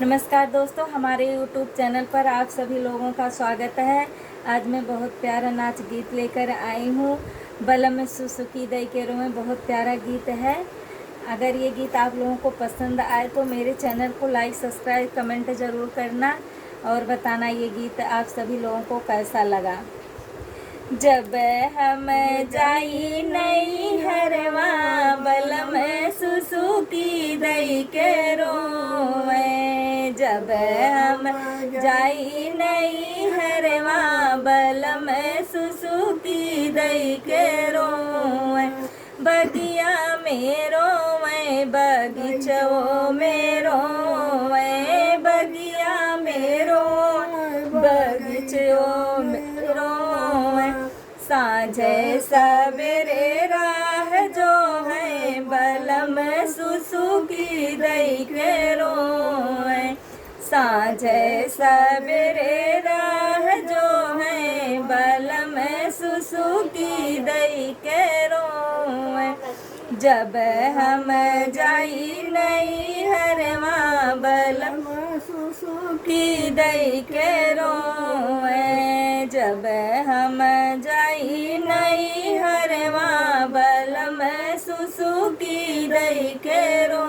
नमस्कार दोस्तों, हमारे YouTube चैनल पर आप सभी लोगों का स्वागत है। आज मैं बहुत प्यारा नाच गीत लेकर आई हूँ। बलम सुसुकी दई केरो में बहुत प्यारा गीत है। अगर ये गीत आप लोगों को पसंद आए तो मेरे चैनल को लाइक, सब्सक्राइब, कमेंट ज़रूर करना और बताना ये गीत आप सभी लोगों को कैसा लगा। जब हम जाई नहीं हरवा बलम सुसुकी दई केरो में, जब हम जाई नहीं हरवा बलम सुसुकी दई केरो में, बगिया मेरो में बगीचो मेरो में, बगिया मेरो बगीचो मेरो में, साँझे सवेरे राह जो है बलम सुसुकी दई केरो है, साँझे सवेरे राह जो है बलम सुसुकी दई केरो है, जब हम जाई नहीं हरवा बलम सुसुकी दई केरो है, जब हम जाई नहीं हरवा बलम सुसुकी दई केरो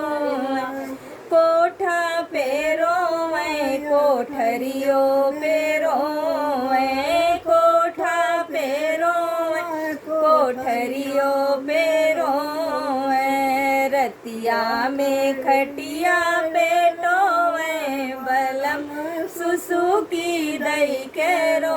है, कोठा पेरो है कोठरियो पेरो है, कोठा पेरो है कोठरियो पेरो है, रतिया में खटिया पेटो है बलम सुसुकी दई केरो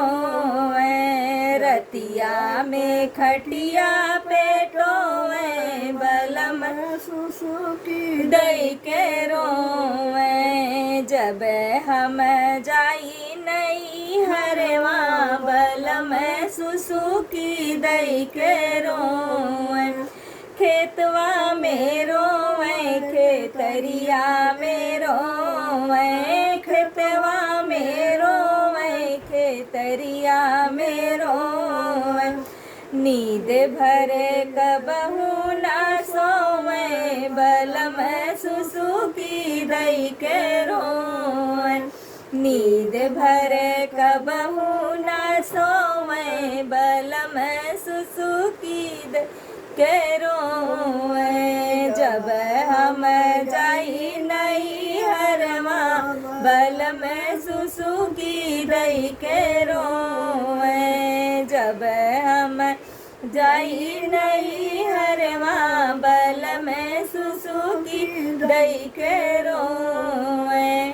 है, रतिया में खटिया पेटो है बलम सुसुकी दई केरो है, जब हम जाई नहीं हरवा बलम सुसुकी दई केरो है, खेतवा मेरो है खेतरिया मेरो है, खेतवा मेरो है खेतरिया मेरो है, नींद भरे कबहू ना सोवे बलम सुसुकी दई केरो है, नींद भरे कबहू ना सोवे बलम सुसुकी दई केरो है, जब हम जाई नहीं हरवा बलम सुसुकी दई केरो है, जब हम जाई नहीं हरवा बलम सुसुकी दई केरो है।